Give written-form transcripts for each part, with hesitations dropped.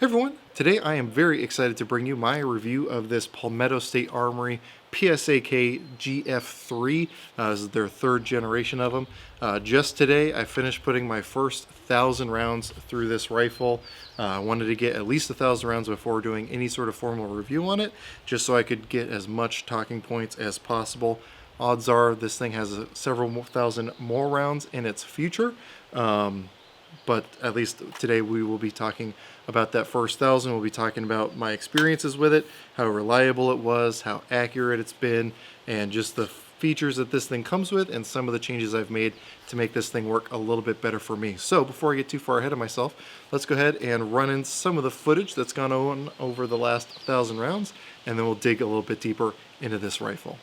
Hey everyone, today I am very excited to bring you my review of this Palmetto State Armory PSAK GF3. This is their third generation of them. Just today I finished putting my first 1,000 rounds through this rifle. I wanted to get at least 1,000 rounds before doing any sort of formal review on it, just so I could get as much talking points as possible. Odds are this thing has several thousand more rounds in its future. But at least today we will be talking about that first 1,000. We'll be talking about my experiences with it, how reliable it was, how accurate it's been, and just the features that this thing comes with and some of the changes I've made to make this thing work a little bit better for me. So before I get too far ahead of myself, let's go ahead and run in some of the footage that's gone on over the last 1,000 rounds, and then we'll dig a little bit deeper into this rifle.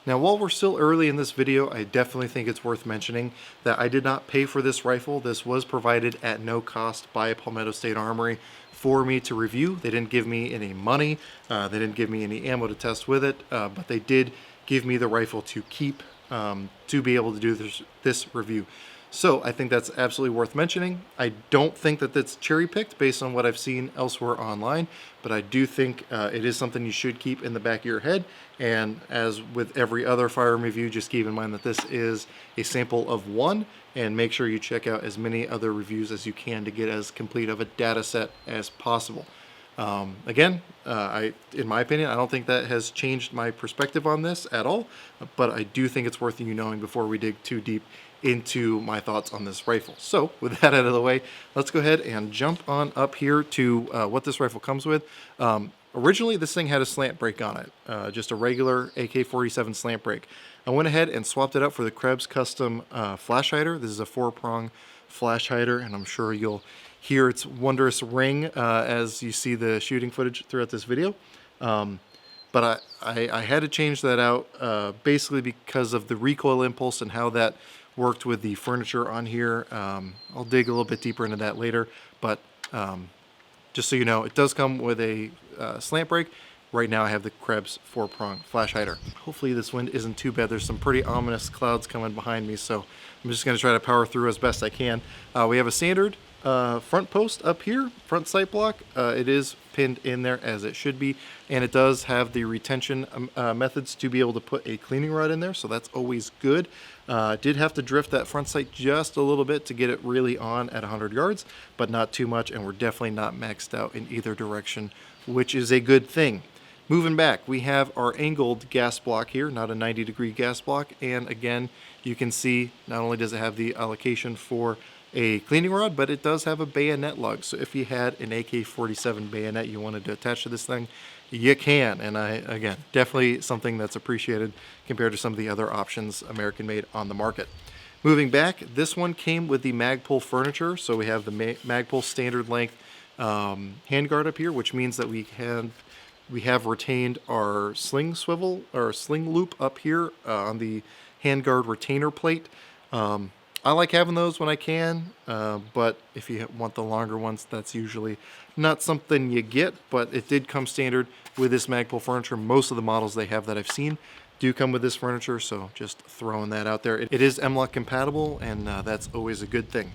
Now, while we're still early in this video, I definitely think it's worth mentioning that I did not pay for this rifle. This was provided at no cost by Palmetto State Armory for me to review. They didn't give me any money. They didn't give me any ammo to test with it, but they did give me the rifle to keep to be able to do this review. So I think that's absolutely worth mentioning. I don't think that that's cherry-picked based on what I've seen elsewhere online, but I do think it is something you should keep in the back of your head. And as with every other firearm review, just keep in mind that this is a sample of one, and make sure you check out as many other reviews as you can to get as complete of a data set as possible. Again, in my opinion, I don't think that has changed my perspective on this at all, but I do think it's worth you knowing before we dig too deep into my thoughts on this rifle. So with that out of the way, let's go ahead and jump on up here to what this rifle comes with. Originally, this thing had a slant brake on it, just a regular AK-47 slant brake. I went ahead and swapped it out for the Krebs Custom flash hider. This is a 4-prong flash hider, and I'm sure you'll hear its wondrous ring as you see the shooting footage throughout this video. But I had to change that out basically because of the recoil impulse and how that worked with the furniture on here. I'll dig a little bit deeper into that later, but just so you know, it does come with a slant brake. Right now I have the Krebs 4-prong flash hider. Hopefully this wind isn't too bad. There's some pretty ominous clouds coming behind me, so I'm just going to try to power through as best I can. We have a standard front post up here, front sight block. It is pinned in there as it should be, and it does have the retention methods to be able to put a cleaning rod in there, so that's always good. Did have to drift that front sight just a little bit to get it really on at 100 yards, but not too much, and we're definitely not maxed out in either direction, which is a good thing. Moving back, we have our angled gas block here, not a 90-degree gas block, and again, you can see not only does it have the allocation for a cleaning rod, but it does have a bayonet lug. So if you had an AK-47 bayonet you wanted to attach to this thing, you can. And again, definitely something that's appreciated compared to some of the other options American made on the market. Moving back, this one came with the Magpul Furniture. So we have the Magpul standard length handguard up here, which means that we have retained our sling swivel or sling loop up here on the handguard retainer plate. I like having those when I can, but if you want the longer ones, that's usually not something you get, but it did come standard with this Magpul Furniture. Most of the models they have that I've seen do come with this furniture, so just throwing that out there. It is M-LOK compatible, and that's always a good thing.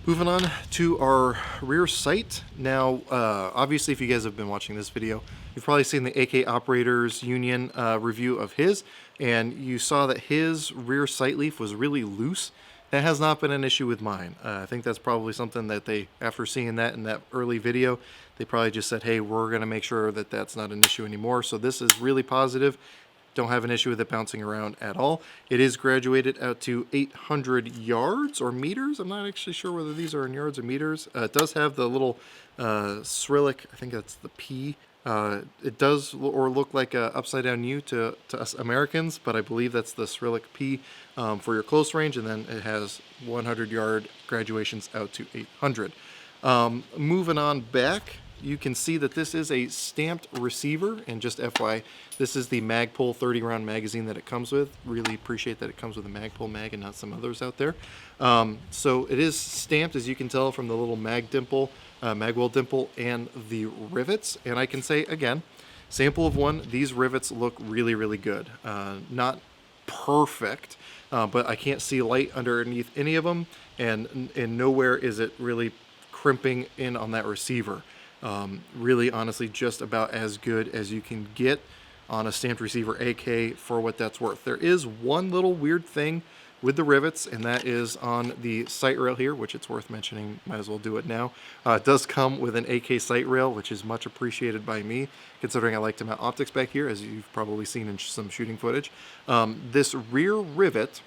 Moving on to our rear sight. Now, obviously, if you guys have been watching this video, you've probably seen the AK Operators Union review of his, and you saw that his rear sight leaf was really loose. That has not been an issue with mine. I think that's probably something that they, after seeing that in that early video, they probably just said, hey, we're going to make sure that that's not an issue anymore. So this is really positive. Don't have an issue with it bouncing around at all. It is graduated out to 800 yards or meters. I'm not actually sure whether these are in yards or meters. It does have the little Cyrillic, I think that's the P. It does look like a upside down U to us Americans, but I believe that's the Cyrillic P for your close range, and then it has 100 yard graduations out to 800. Moving on back, you can see that this is a stamped receiver, and just FYI, this is the Magpul 30 round magazine that it comes with. Really appreciate that it comes with a Magpul mag and not some others out there. So it is stamped, as you can tell from the little magwell dimple and the rivets. And I can say again, sample of one, these rivets look really, really good. Not perfect, but I can't see light underneath any of them, and nowhere is it really crimping in on that receiver. Really, honestly, just about as good as you can get on a stamped receiver AK for what that's worth. There is one little weird thing with the rivets, and that is on the sight rail here, which it's worth mentioning, might as well do it now. It does come with an AK sight rail, which is much appreciated by me, considering I like to mount optics back here, as you've probably seen in some shooting footage. This rear rivet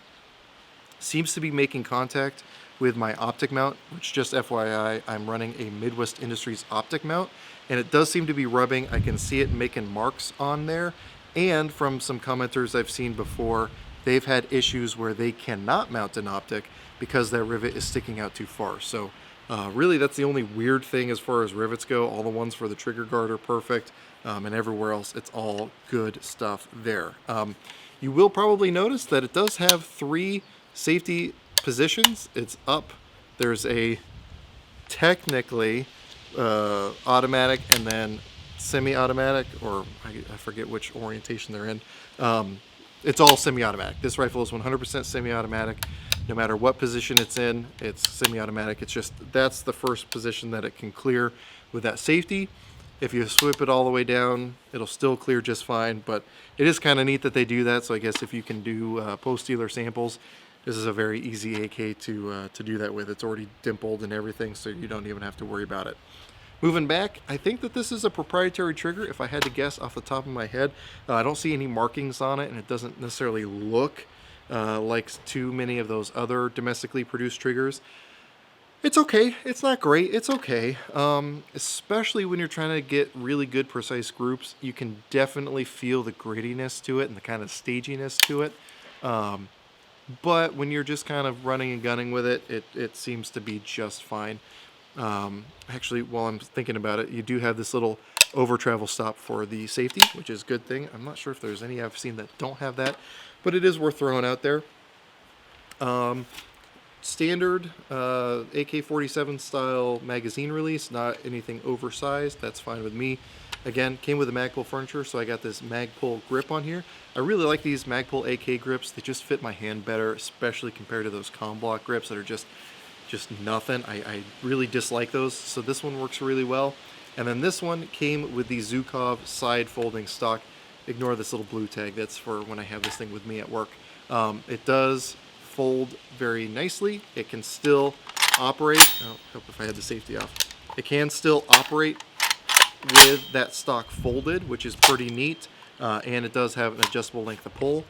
seems to be making contact with my optic mount, which, just FYI, I'm running a Midwest Industries optic mount, and it does seem to be rubbing. I can see it making marks on there, and from some commenters I've seen before, they've had issues where they cannot mount an optic because that rivet is sticking out too far. So really, that's the only weird thing as far as rivets go. All the ones for the trigger guard are perfect, and everywhere else, it's all good stuff there. You will probably notice that it does have 3 safety positions. It's up. There's a technically automatic and then semi-automatic, or I forget which orientation they're in. It's all semi-automatic. This rifle is 100% semi-automatic. No matter what position it's in, it's semi-automatic. It's just, that's the first position that it can clear with that safety. If you sweep it all the way down, it'll still clear just fine, but it is kind of neat that they do that. So I guess if you can do post-dealer samples, this is a very easy AK to do that with. It's already dimpled and everything, so you don't even have to worry about it. Moving back, I think that this is a proprietary trigger, if I had to guess off the top of my head. I don't see any markings on it, and it doesn't necessarily look like too many of those other domestically produced triggers. It's okay. It's not great. It's okay. Especially when you're trying to get really good precise groups, you can definitely feel the grittiness to it and the kind of staginess to it. But when you're just kind of running and gunning with it, it seems to be just fine. Actually, while I'm thinking about it, you do have this little over travel stop for the safety, which is a good thing. I'm not sure if there's any I've seen that don't have that, but it is worth throwing out there. Standard AK-47 style magazine release, not anything oversized. That's fine with me. Again, came with the Magpul Furniture, so I got this Magpul grip on here. I really like these Magpul AK grips. They just fit my hand better, especially compared to those Comblock grips that are just nothing. I really dislike those, so this one works really well. And then this one came with the Zukov side folding stock. Ignore this little blue tag. That's for when I have this thing with me at work. It does fold very nicely. It can still operate. Oh, I hope if I had the safety off. It can still operate with that stock folded, which is pretty neat. And it does have an adjustable length of pull.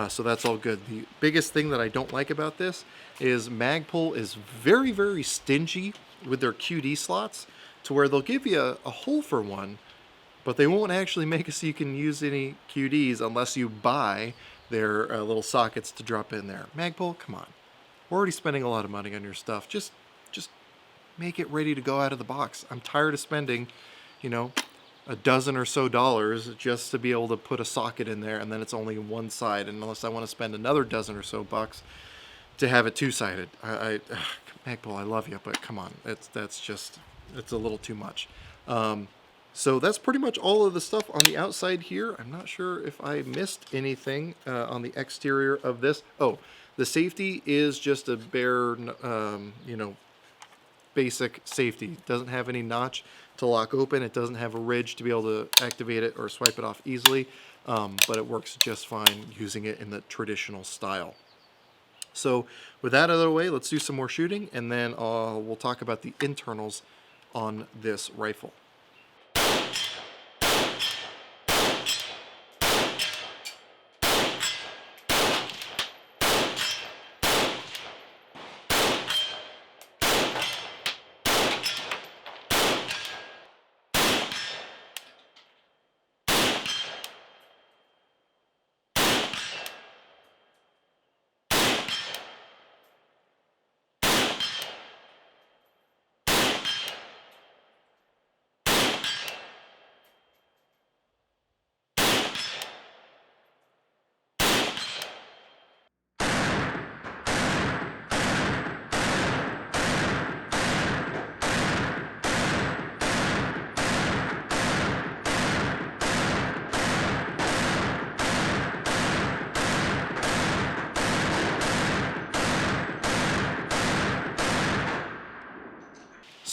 So that's all good. The biggest thing that I don't like about this is Magpul is very, very stingy with their QD slots, to where they'll give you a hole for one, but they won't actually make it so you can use any QDs unless you buy their little sockets to drop in there. Magpul, come on. We're already spending a lot of money on your stuff. Just make it ready to go out of the box. I'm tired of spending, you know, a dozen or so dollars just to be able to put a socket in there, and then it's only one side, and unless I want to spend another dozen or so bucks to have it two-sided. Magpul, I love you, but come on, it's a little too much. So that's pretty much all of the stuff on the outside here. I'm not sure if I missed anything on the exterior of this. Oh, the safety is just a bare, you know, basic safety. It doesn't have any notch to lock open. It doesn't have a ridge to be able to activate it or swipe it off easily, but it works just fine using it in the traditional style. So with that out of the way, let's do some more shooting, and then we'll talk about the internals on this rifle.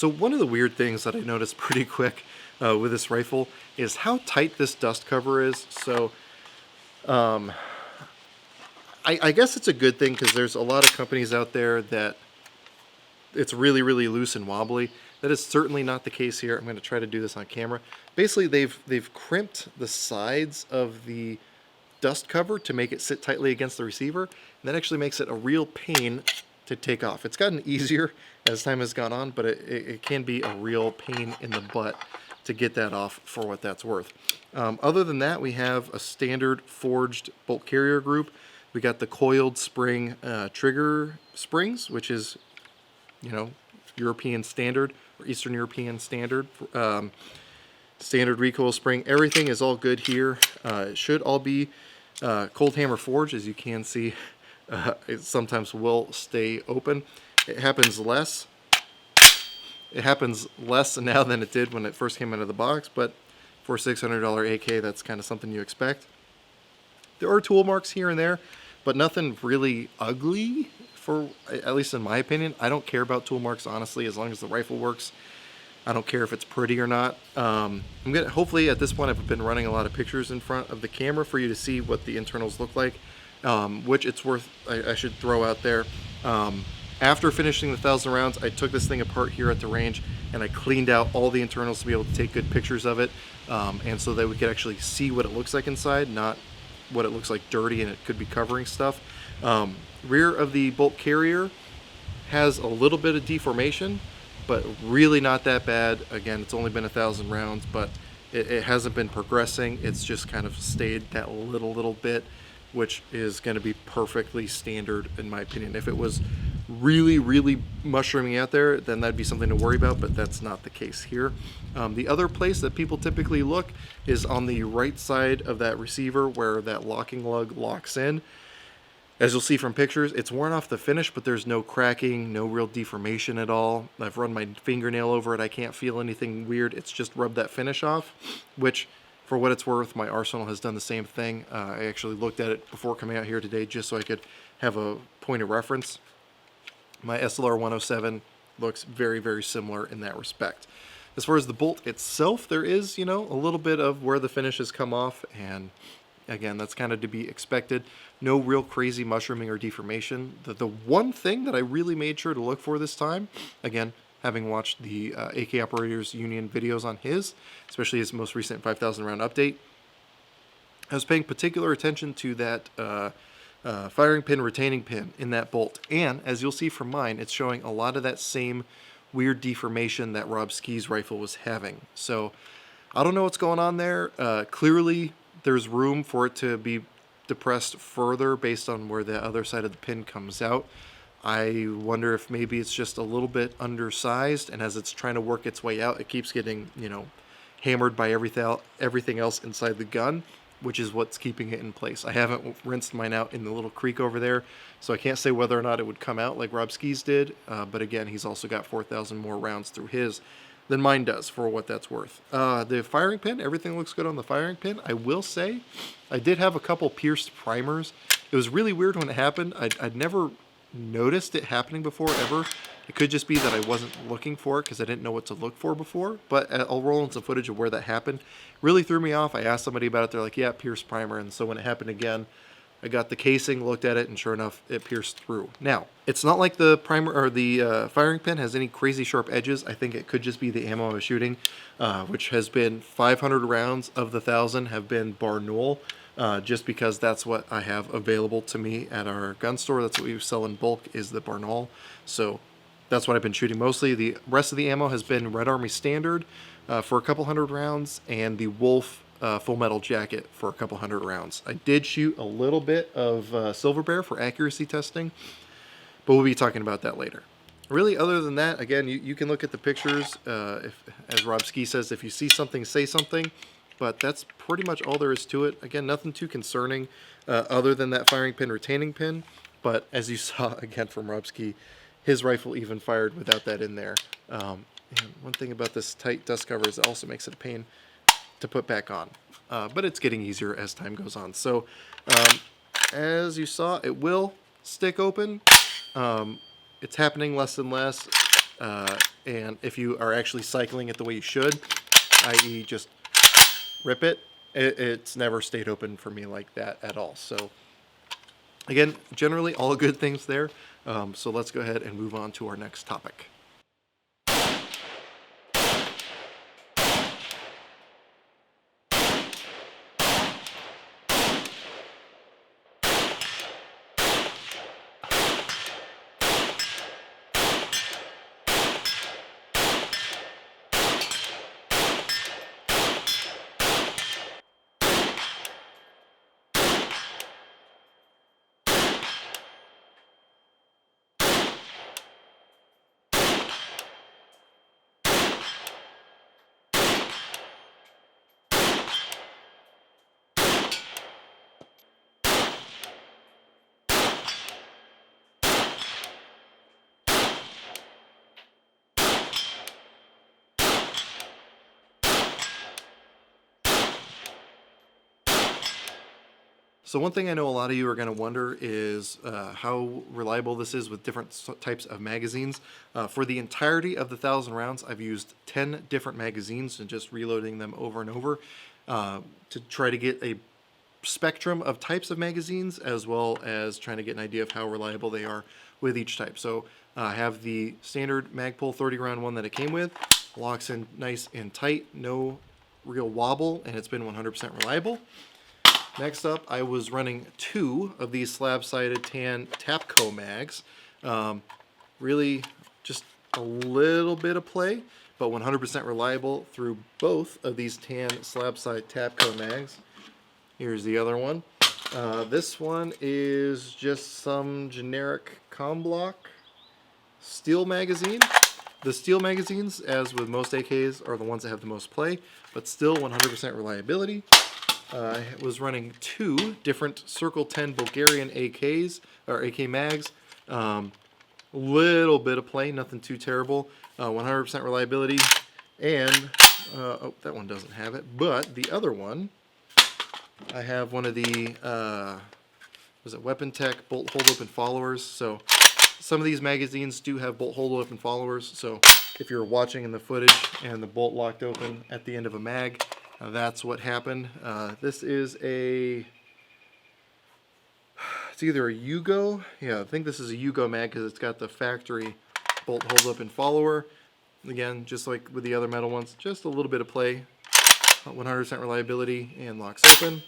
So one of the weird things that I noticed pretty quick with this rifle is how tight this dust cover is. So I guess it's a good thing, because there's a lot of companies out there that it's really, really loose and wobbly. That is certainly not the case here. I'm going to try to do this on camera. Basically, they've crimped the sides of the dust cover to make it sit tightly against the receiver, and that actually makes it a real pain to take off. It's gotten easier as time has gone on, but it can be a real pain in the butt to get that off, for what that's worth. Other than that, we have a standard forged bolt carrier group. We got the coiled spring trigger springs, which is, you know, European standard, or Eastern European standard. Standard recoil spring. Everything is all good here. It should all be cold hammer forged. As you can see, it sometimes will stay open. It happens less. It happens less now than it did when it first came out of the box, but for a $600 AK, that's kind of something you expect. There are tool marks here and there, but nothing really ugly, for at least in my opinion. I don't care about tool marks, honestly, as long as the rifle works. I don't care if it's pretty or not. Hopefully at this point I've been running a lot of pictures in front of the camera for you to see what the internals look like, which it's worth, I should throw out there. After finishing the 1,000 rounds, I took this thing apart here at the range and I cleaned out all the internals to be able to take good pictures of it, and so that we could actually see what it looks like inside, not what it looks like dirty and it could be covering stuff. Rear of the bolt carrier has a little bit of deformation, but really not that bad. Again, it's only been 1,000 rounds, but it hasn't been progressing. It's just kind of stayed that little bit, which is going to be perfectly standard in my opinion. If it was really mushrooming out there, then that'd be something to worry about, but that's not the case here. The other place that people typically look is on the right side of that receiver, where that locking lug locks in. As you'll see from pictures, it's worn off the finish, but there's no cracking, no real deformation at all. I've run my fingernail over it. I can't feel anything weird. It's just rubbed that finish off, which, for what it's worth, my Arsenal has done the same thing. I actually looked at it before coming out here today just so I could have a point of reference. My SLR 107 looks very similar in that respect. As far as the bolt itself, there is, you know, a little bit of where the finish has come off, and again, that's kind of to be expected. No real crazy mushrooming or deformation. The one thing that I really made sure to look for this time, again, having watched the AK Operators Union videos on his, especially his most recent 5,000 round update, I was paying particular attention to that firing pin, retaining pin in that bolt. And as you'll see from mine, it's showing a lot of that same weird deformation that Rob Ski's rifle was having. So I don't know what's going on there. Clearly there's room for it to be depressed further based on where the other side of the pin comes out. I wonder if maybe it's just a little bit undersized, and as it's trying to work its way out, it keeps getting, you know, hammered by everything else inside the gun, which is what's keeping it in place. I haven't rinsed mine out in the little creek over there, so I can't say whether or not it would come out like Rob Ski's did, but again, he's also got 4,000 more rounds through his than mine does, for what that's worth. The firing pin, everything looks good on the firing pin. I will say, I did have a couple pierced primers. It was really weird when it happened. I'd never noticed it happening before, ever. It could just be that I wasn't looking for it because I didn't know what to look for before, but I'll roll in some footage of where that happened. Really threw me off. I asked somebody about it. They're like, yeah, pierced primer. And so when it happened again, I got the casing, looked at it, and sure enough, it pierced through. Now, it's not like the primer or the firing pin has any crazy sharp edges. I think it could just be the ammo I was shooting, which has been 500 rounds of the 1,000 have been Barnoul, just because that's what I have available to me at our gun store. That's what we sell in bulk, is the Barnoul. So that's what I've been shooting mostly. The rest of the ammo has been Red Army Standard for a couple hundred rounds, and the Wolf Full Metal Jacket for a couple hundred rounds. I did shoot a little bit of Silver Bear for accuracy testing, but we'll be talking about that later. Really, other than that, again, you can look at the pictures. As Rob Ski says, if you see something, say something. But that's pretty much all there is to it. Again, nothing too concerning other than that firing pin, retaining pin. But as you saw, again, from Rob Ski, his rifle even fired without that in there. And one thing about this tight dust cover is it also makes it a pain to put back on. But it's getting easier as time goes on. So as you saw, it will stick open. It's happening less and less. and if you are actually cycling it the way you should, i.e. just rip it, it's never stayed open for me like that at all. So again, generally all good things there. So let's go ahead and move on to our next topic. So one thing I know a lot of you are going to wonder is how reliable this is with different types of magazines. For the entirety of the 1,000 rounds, I've used 10 different magazines and just reloading them over and over to try to get a spectrum of types of magazines, as well as trying to get an idea of how reliable they are with each type. So I have the standard Magpul 30 round one that it came with. Locks in nice and tight, no real wobble, and it's been 100% reliable. Next up, I was running 2 of these slab-sided tan Tapco mags. Really just a little bit of play, but 100% reliable through both of these tan slab-side Tapco mags. Here's the other one. This one is just some generic Comblock steel magazine. The steel magazines, as with most AKs, are the ones that have the most play, but still 100% reliability. I was running 2 different Circle 10 Bulgarian AKs, or AK mags. Little bit of play, nothing too terrible. 100% reliability. And, oh, that one doesn't have it. But the other one, I have one of the, was it Weapon Tech bolt hold open followers. So some of these magazines do have bolt hold open followers. So if you're watching in the footage and the bolt locked open at the end of a mag, that's what happened. This is it's either a Yugo. Yeah, I think this is a Yugo mag because it's got the factory bolt hold open follower. Again, just like with the other metal ones, just a little bit of play. 100% reliability and locks open.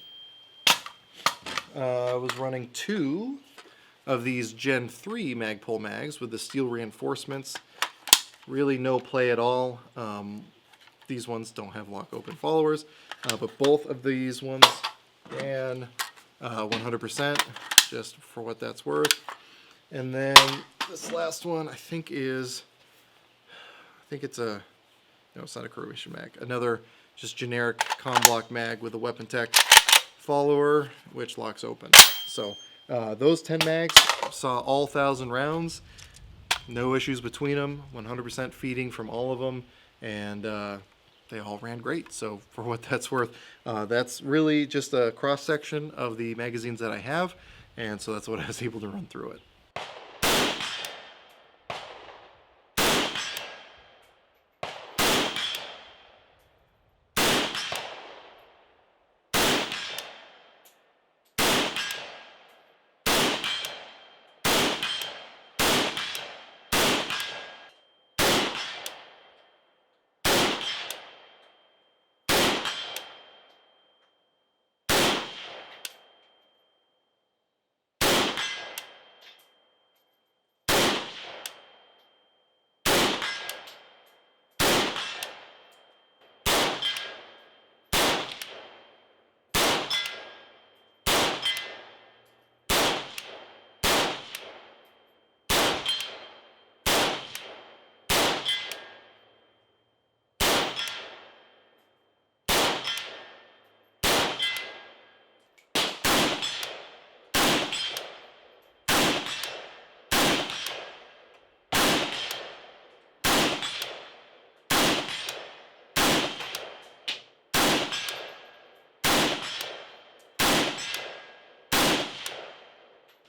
I was running 2 of these Gen 3 Magpul mags with the steel reinforcements. Really no play at all. These ones don't have lock open followers, but both of these ones ran 100%, just for what that's worth. And then this last one, I think it's a, no, it's not a Croatian mag. Another just generic Comblock mag with a Weapon Tech follower, which locks open. So those 10 mags saw all 1,000 rounds. No issues between them. 100% feeding from all of them, and they all ran great. So for what that's worth, that's really just a cross section of the magazines that I have, and so that's what I was able to run through it.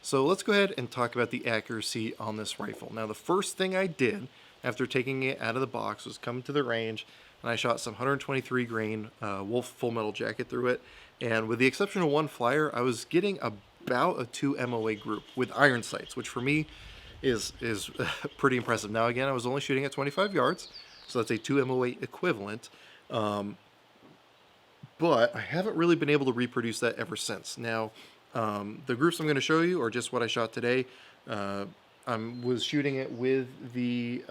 So let's go ahead and talk about the accuracy on this rifle. Now, the first thing I did after taking it out of the box, was coming to the range, and I shot some 123 grain Wolf Full Metal Jacket through it. And with the exception of one flyer, I was getting about a 2 MOA group with iron sights, which for me is pretty impressive. Now again, I was only shooting at 25 yards, so that's a 2 MOA equivalent. But I haven't really been able to reproduce that ever since. Now, the groups I'm going to show you are just what I shot today. I was shooting it with the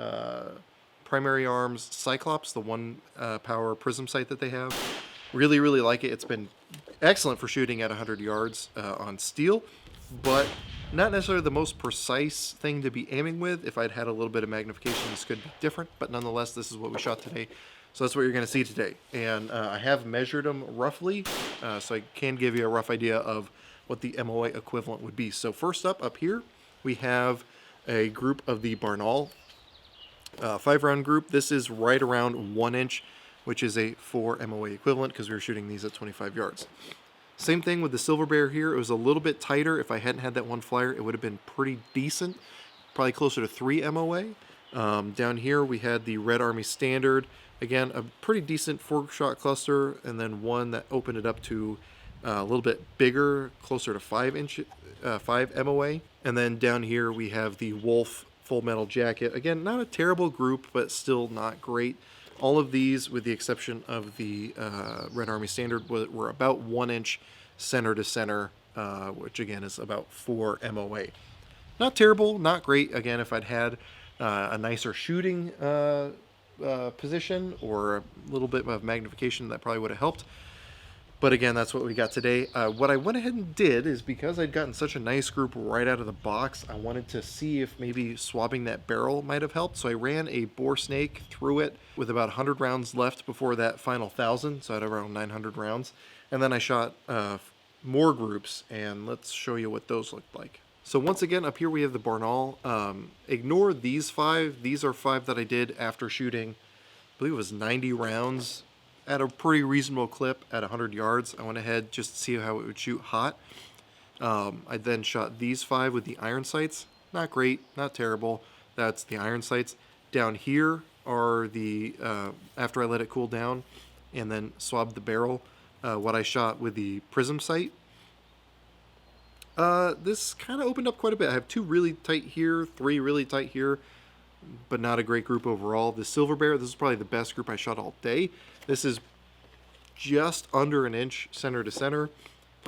Primary Arms Cyclops, the 1 power prism sight that they have. Really, really like it. It's been excellent for shooting at 100 yards on steel, but not necessarily the most precise thing to be aiming with. If I'd had a little bit of magnification, this could be different, but nonetheless, this is what we shot today. So that's what you're going to see today. And I have measured them roughly, so I can give you a rough idea of what the MOA equivalent would be. So first up here, we have a group of the Barnaul 5-round group. This is right around 1 inch, which is a 4 MOA equivalent because we were shooting these at 25 yards. Same thing with the Silver Bear here. It was a little bit tighter. If I hadn't had that one flyer, it would have been pretty decent, probably closer to 3 MOA. Down here, we had the Red Army Standard. Again, a pretty decent 4-shot cluster, and then one that opened it up to a little bit bigger, closer to 5 MOA. And then down here, we have the Wolf Full Metal Jacket. Again, not a terrible group, but still not great. All of these, with the exception of the Red Army Standard, were about 1 inch center to center, which again is about 4 MOA. Not terrible, not great. Again, if I'd had a nicer shooting position or a little bit of magnification, that probably would have helped. But again, that's what we got today. What I went ahead and did is, because I'd gotten such a nice group right out of the box, I wanted to see if maybe swabbing that barrel might have helped. So I ran a bore snake through it with about 100 rounds left before that final 1,000. So I had around 900 rounds. And then I shot more groups, and let's show you what those looked like. So once again, up here we have the Barnaul. Ignore these 5. These are 5 that I did after shooting, I believe it was 90 rounds at a pretty reasonable clip at 100 yards. I went ahead just to see how it would shoot hot. I then shot these 5 with the iron sights. Not great, not terrible. That's the iron sights. Down here are the, after I let it cool down and then swabbed the barrel, what I shot with the prism sight. This kind of opened up quite a bit. I have 2 really tight here, 3 really tight here, but not a great group overall. The Silver Bear, this is probably the best group I shot all day. This is just under 1 inch center to center.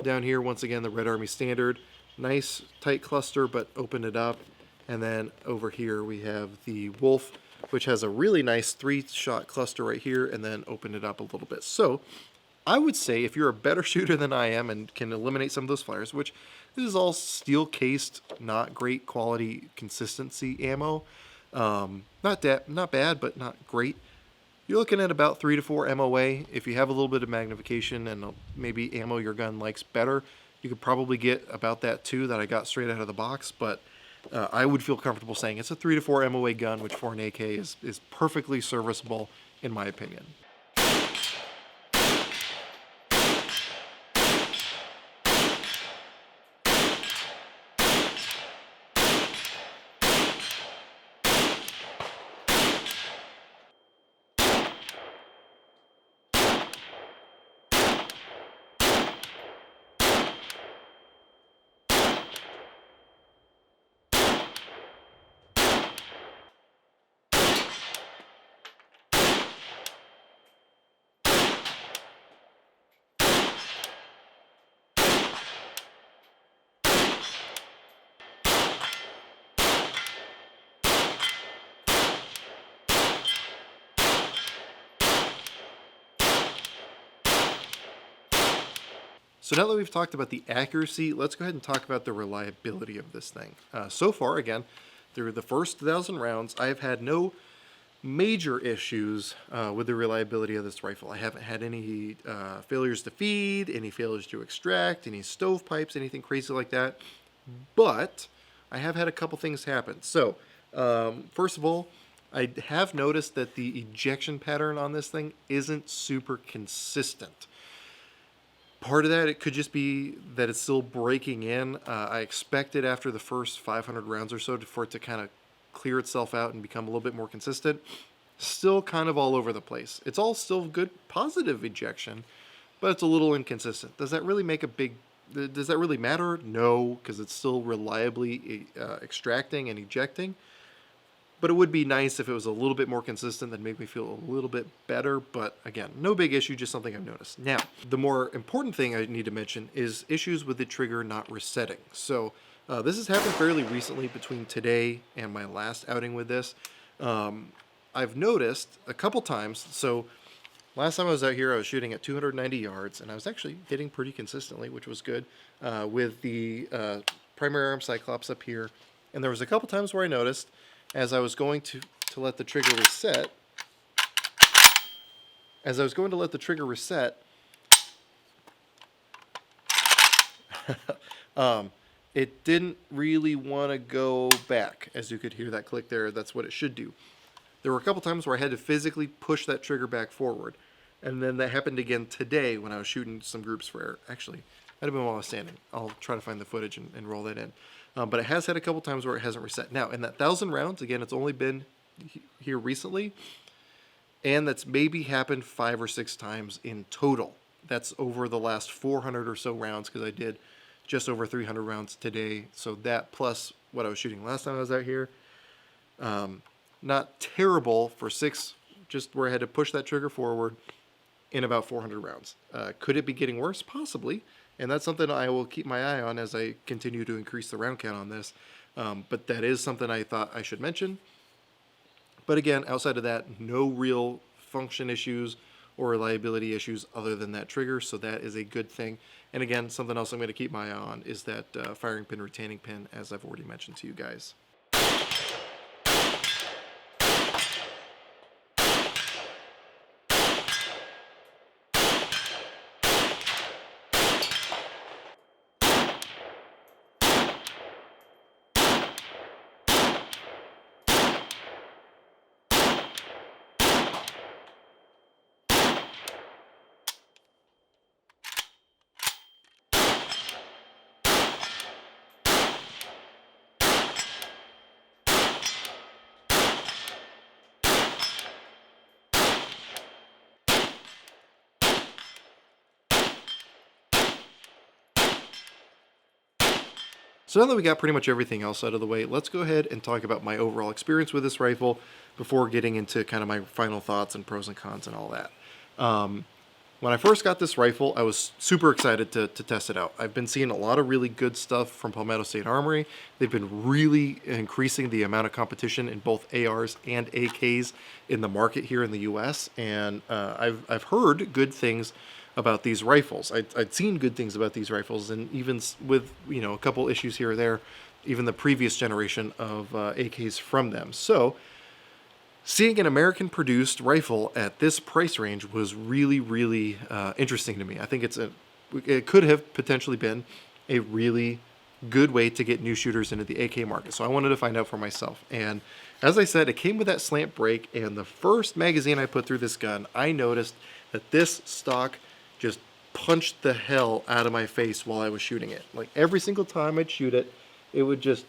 Down here, once again, the Red Army Standard. Nice tight cluster, but opened it up. And then over here we have the Wolf, which has a really nice 3-shot cluster right here, and then opened it up a little bit. So I would say if you're a better shooter than I am and can eliminate some of those flyers, which this is all steel cased, not great quality consistency ammo. Not bad, but not great. You're looking at about 3 to 4 MOA. If you have a little bit of magnification and maybe ammo your gun likes better, you could probably get about that too that I got straight out of the box. But I would feel comfortable saying it's a 3 to 4 MOA gun, which for an AK is perfectly serviceable in my opinion. So now that we've talked about the accuracy, let's go ahead and talk about the reliability of this thing. So far, again, through the first 1,000 rounds, I've had no major issues with the reliability of this rifle. I haven't had any failures to feed, any failures to extract, any stovepipes, anything crazy like that. But I have had a couple things happen. So, first of all, I have noticed that the ejection pattern on this thing isn't super consistent. Part of that, it could just be that it's still breaking in. I expected after the first 500 rounds or so for it to kind of clear itself out and become a little bit more consistent. Still kind of all over the place. It's all still good positive ejection, but it's a little inconsistent. Does that really make a big, does that really matter? No, because it's still reliably extracting and ejecting. But it would be nice if it was a little bit more consistent. That'd make me feel a little bit better. But again, no big issue, just something I've noticed. Now, the more important thing I need to mention is issues with the trigger not resetting. So this has happened fairly recently between today and my last outing with this. I've noticed a couple times, so last time I was out here, I was shooting at 290 yards, and I was actually hitting pretty consistently, which was good, with the primary arm Cyclops up here. And there was a couple times where I noticed, as I was going to let the trigger reset, it didn't really want to go back. As you could hear that click there, that's what it should do. There were a couple times where I had to physically push that trigger back forward. And then that happened again today when I was shooting some groups for air. Actually, that'd have been while I was standing. I'll try to find the footage and roll that in. But it has had a couple times where it hasn't reset. Now, in that 1,000 rounds, again, it's only been here recently. And that's maybe happened 5 or 6 times in total. That's over the last 400 or so rounds, because I did just over 300 rounds today. So that plus what I was shooting last time I was out here. Not terrible for 6, just where I had to push that trigger forward in about 400 rounds. Could it be getting worse? Possibly. And that's something I will keep my eye on as I continue to increase the round count on this. But that is something I thought I should mention. But again, outside of that, no real function issues or reliability issues other than that trigger. So that is a good thing. And again, something else I'm going to keep my eye on is that firing pin retaining pin, as I've already mentioned to you guys. So now that we got pretty much everything else out of the way, let's go ahead and talk about my overall experience with this rifle before getting into kind of my final thoughts and pros and cons and all that. When I first got this rifle, I was super excited to test it out. I've been seeing a lot of really good stuff from Palmetto State Armory. They've been really increasing the amount of competition in both ARs and AKs in the market here in the US. And I've heard good things about these rifles. I'd seen good things about these rifles, and even with, you know, a couple issues here or there, even the previous generation of AKs from them. So seeing an American-produced rifle at this price range was really, really interesting to me. I think it could have potentially been a really good way to get new shooters into the AK market. So I wanted to find out for myself. And as I said, it came with that slant brake, and the first magazine I put through this gun, I noticed that this stock just punched the hell out of my face while I was shooting it. Like every single time I'd shoot it, it would just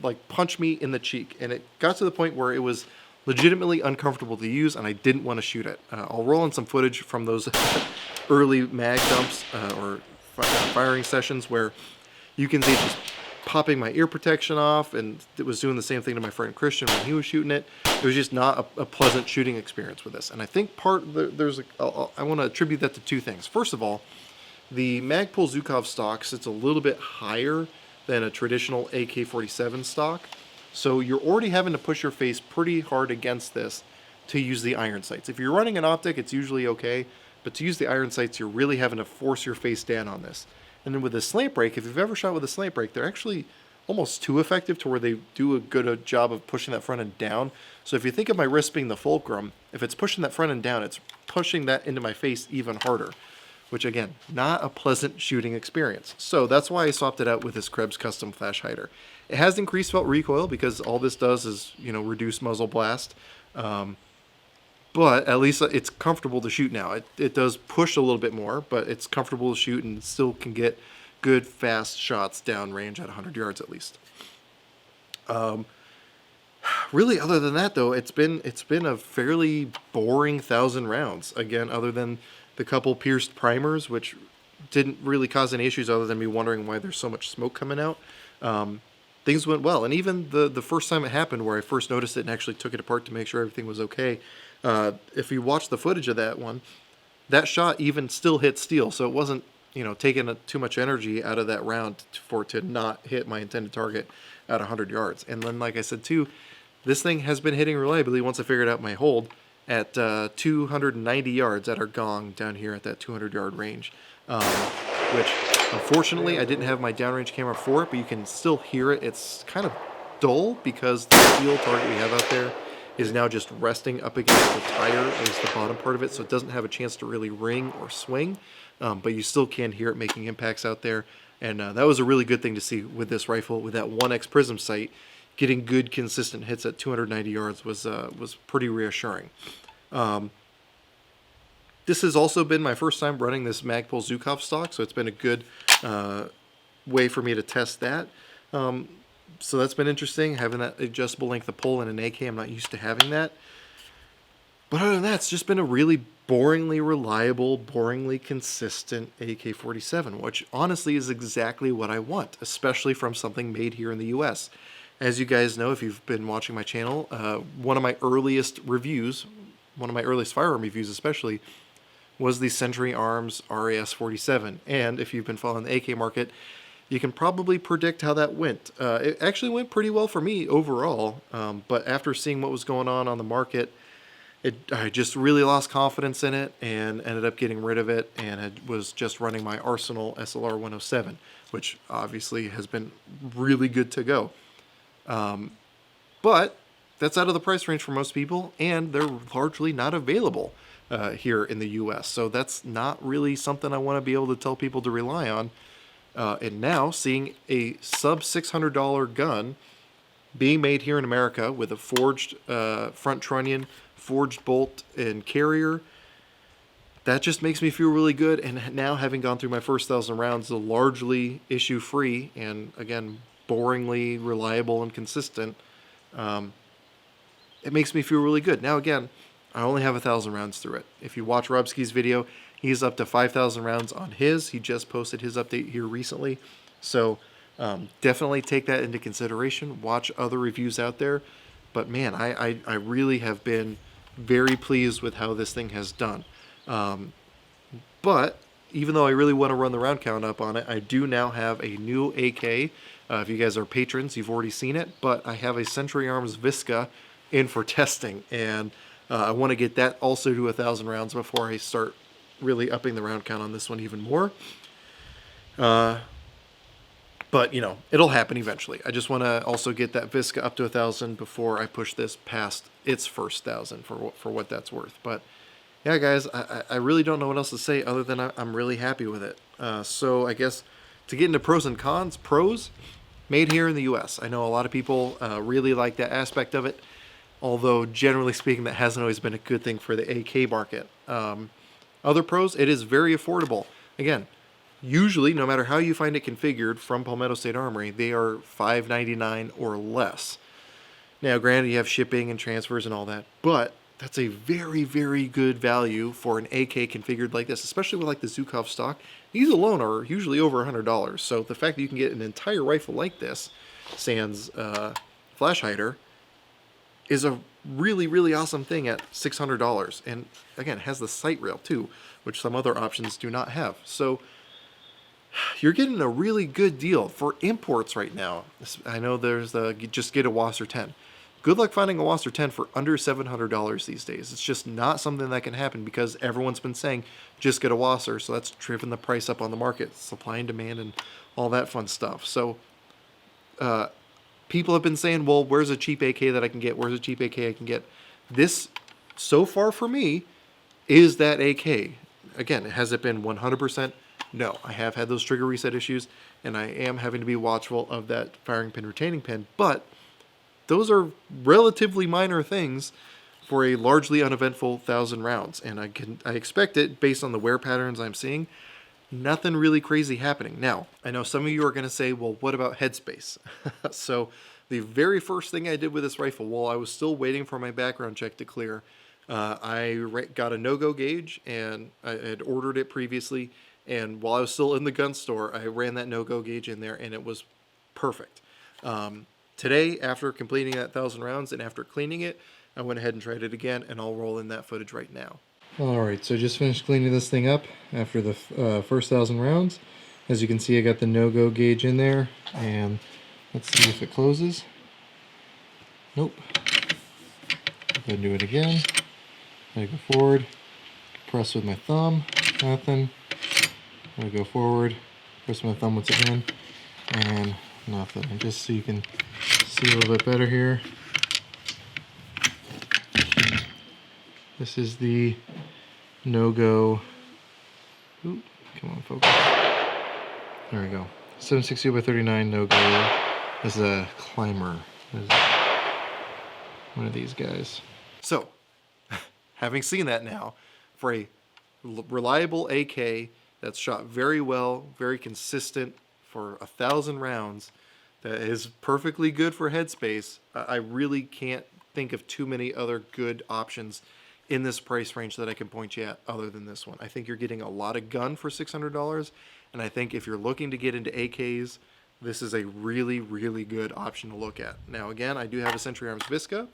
like punch me in the cheek. And it got to the point where it was legitimately uncomfortable to use, and I didn't want to shoot it. I'll roll in some footage from those early mag dumps or firing sessions where you can see it just popping my ear protection off, and it was doing the same thing to my friend Christian when he was shooting it. It was just not a pleasant shooting experience with this. And I think I want to attribute that to 2 things. First of all, the Magpul Zukov stock sits a little bit higher than a traditional AK-47 stock. So you're already having to push your face pretty hard against this to use the iron sights. If you're running an optic, it's usually okay, but to use the iron sights, you're really having to force your face down on this. And then with the slant brake, if you've ever shot with a slant brake, they're actually almost too effective to where they do a good job of pushing that front end down. So if you think of my wrist being the fulcrum, if it's pushing that front end down, it's pushing that into my face even harder, which again, not a pleasant shooting experience. So that's why I swapped it out with this Krebs custom flash hider. It has increased felt recoil because all this does is, you know, reduce muzzle blast. But at least it's comfortable to shoot now. It does push a little bit more, but it's comfortable to shoot and still can get good, fast shots downrange at 100 yards at least. Really, other than that though, it's been a fairly boring 1,000 rounds. Again, other than the couple pierced primers, which didn't really cause any issues other than me wondering why there's so much smoke coming out. Things went well, and even the first time it happened, where I first noticed it and actually took it apart to make sure everything was okay. If you watch the footage of that one, that shot even still hit steel, so it wasn't, you know, taking too much energy out of that round for it to not hit my intended target at 100 yards. And then, like I said too, this thing has been hitting reliably once I figured out my hold at 290 yards at our gong down here at that 200-yard range, which unfortunately I didn't have my downrange camera for it, but you can still hear it. It's kind of dull because the steel target we have out there is now just resting up against the tire as the bottom part of it, so it doesn't have a chance to really ring or swing, but you still can hear it making impacts out there. And that was a really good thing to see with this rifle, with that 1X Prism sight. Getting good, consistent hits at 290 yards was pretty reassuring. This has also been my first time running this Magpul Zukov stock, so it's been a good way for me to test that. So that's been interesting, having that adjustable length of pull in an AK. I'm not used to having that. But other than that, it's just been a really boringly reliable, boringly consistent AK-47, which honestly is exactly what I want, especially from something made here in the US. As you guys know, if you've been watching my channel, one of my earliest reviews, one of my earliest firearm reviews especially, was the Century Arms RAS-47. And if you've been following the AK market, you can probably predict how that went. It actually went pretty well for me overall, but after seeing what was going on the market, I just really lost confidence in it and ended up getting rid of it, and I was just running my Arsenal SLR 107, which obviously has been really good to go. But that's out of the price range for most people, and they're largely not available here in the US. So that's not really something I want to be able to tell people to rely on. And now seeing a sub $600 gun being made here in America with a forged front trunnion, forged bolt and carrier, that just makes me feel really good. And now, having gone through my first 1,000 rounds, largely issue-free and, again, boringly reliable and consistent, it makes me feel really good. Now, again, I only have 1,000 rounds through it. If you watch Robski's video, he's up to 5,000 rounds on his. He just posted his update here recently. So definitely take that into consideration. Watch other reviews out there. But man, I really have been very pleased with how this thing has done. But even though I really want to run the round count up on it, I do now have a new AK. If you guys are patrons, you've already seen it. But I have a Century Arms Visca in for testing. And I want to get that also to 1,000 rounds before I start really upping the round count on this one even more. But, you know, it'll happen eventually. I just want to also get that Visca up to 1,000 before I push this past its first 1,000 for what that's worth. But, yeah, guys, I really don't know what else to say other than I'm really happy with it. So I guess to get into pros and cons, pros, made here in the U.S. I know a lot of people really like that aspect of it, although generally speaking that hasn't always been a good thing for the AK market. Other pros, it is very affordable. Again, usually, no matter how you find it configured from Palmetto State Armory, they are $5.99 or less. Now, granted, you have shipping and transfers and all that, but that's a very, very good value for an AK configured like this, especially with like the Zukov stock. These alone are usually over $100. So the fact that you can get an entire rifle like this, sans flash hider, is a really, really awesome thing at $600. And again, it has the sight rail too, which some other options do not have. So you're getting a really good deal for imports right now. I know there's the just get a Wasser 10. Good luck finding a Wasser 10 for under $700 these days. It's just not something that can happen because everyone's been saying just get a Wasser, so that's driven the price up on the market, supply and demand and all that fun stuff. So people have been saying, well, where's a cheap AK that I can get? Where's a cheap AK I can get? This, so far for me, is that AK. Again, has it been 100%? No, I have had those trigger reset issues, and I am having to be watchful of that firing pin retaining pin, but those are relatively minor things for a largely uneventful 1,000 rounds, and I expect it based on the wear patterns I'm seeing. Nothing really crazy happening. Now, I know some of you are going to say, well, what about Headspace? So The very first thing I did with this rifle, while I was still waiting for my background check to clear, I got a no-go gauge, and I had ordered it previously. And while I was still in the gun store, I ran that no-go gauge in there, and it was perfect. Today, after completing that 1,000 rounds and after cleaning it, I went ahead and tried it again, and I'll roll in that footage right now. Alright, so I just finished cleaning this thing up after the first 1,000 rounds. As you can see, I got the no-go gauge in there, and let's see if it closes. Nope. Go ahead and do it again. I go forward, press with my thumb, nothing. I go forward, press my thumb once again, and nothing. And just so you can see a little bit better here, this is the no-go. Ooh, come on, focus. There we go. 760 by 39 no-go. As a climber. One of these guys. So, having seen that now, for a reliable AK that's shot very well, very consistent for 1,000 rounds, that is perfectly good for Headspace, I really can't think of too many other good options in this price range that I can point you at other than this one. I think you're getting a lot of gun for $600, and I think if you're looking to get into AKs, this is a really, really good option to look at. Now again, I do have a Century Arms Visca,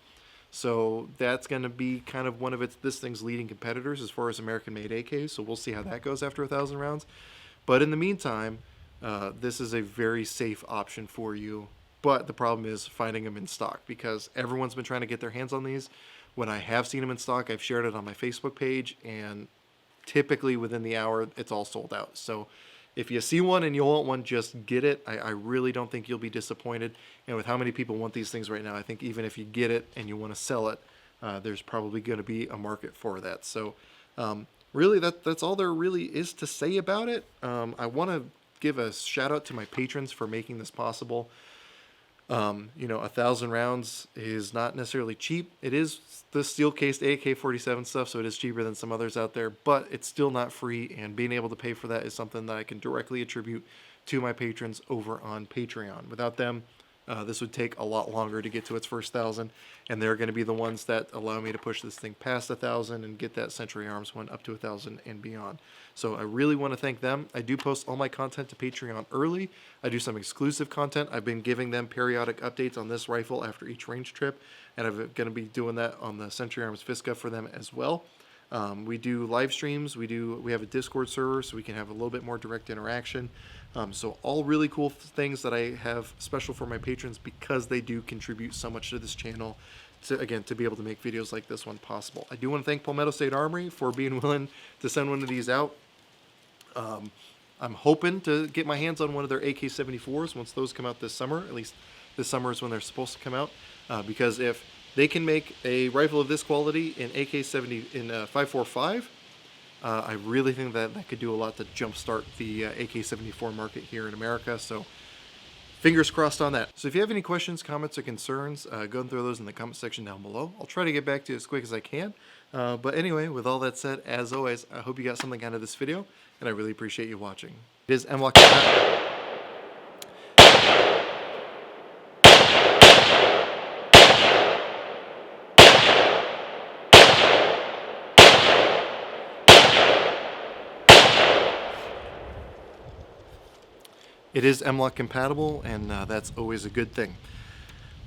so that's going to be kind of one of this thing's leading competitors as far as American-made AKs, so we'll see how that goes after 1,000 rounds. But in the meantime, this is a very safe option for you. But the problem is finding them in stock, because everyone's been trying to get their hands on these. When I have seen them in stock, I've shared it on my Facebook page, and typically within the hour, it's all sold out. So if you see one and you want one, just get it. I really don't think you'll be disappointed. And with how many people want these things right now, I think even if you get it and you want to sell it, there's probably going to be a market for that. So really, that's all there really is to say about it. I want to give a shout out to my patrons for making this possible. You know, 1,000 rounds is not necessarily cheap. It is the steel-cased AK-47 stuff, so it is cheaper than some others out there, but it's still not free, and being able to pay for that is something that I can directly attribute to my patrons over on Patreon. Without them, this would take a lot longer to get to its first 1,000, and they're going to be the ones that allow me to push this thing past 1,000 and get that Century Arms one up to 1,000 and beyond. So I really want to thank them. I do post all my content to Patreon early. I do some exclusive content. I've been giving them periodic updates on this rifle after each range trip, and I'm going to be doing that on the Century Arms Visca for them as well. We do live streams. We have a Discord server, so we can have a little bit more direct interaction. So all really cool things that I have special for my patrons, because they do contribute so much to this channel to be able to make videos like this one possible. I do want to thank Palmetto State Armory for being willing to send one of these out. I'm hoping to get my hands on one of their AK-74s once those come out this summer. At least this summer is when they're supposed to come out, because if they can make a rifle of this quality in AK-70 in 545, I really think that could do a lot to jumpstart the AK-74 market here in America. So fingers crossed on that. So if you have any questions, comments, or concerns, go and throw those in the comment section down below. I'll try to get back to you as quick as I can. But anyway, with all that said, as always, I hope you got something out of this video, and I really appreciate you watching. It is M-Lock. It is M-Lock compatible, and that's always a good thing.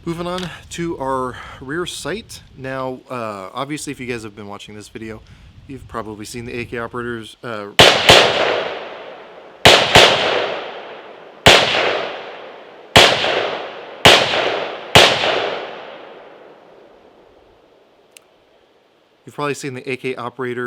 Moving on to our rear sight. Now, obviously, if you guys have been watching this video, you've probably seen the AK operators. You've probably seen the AK operator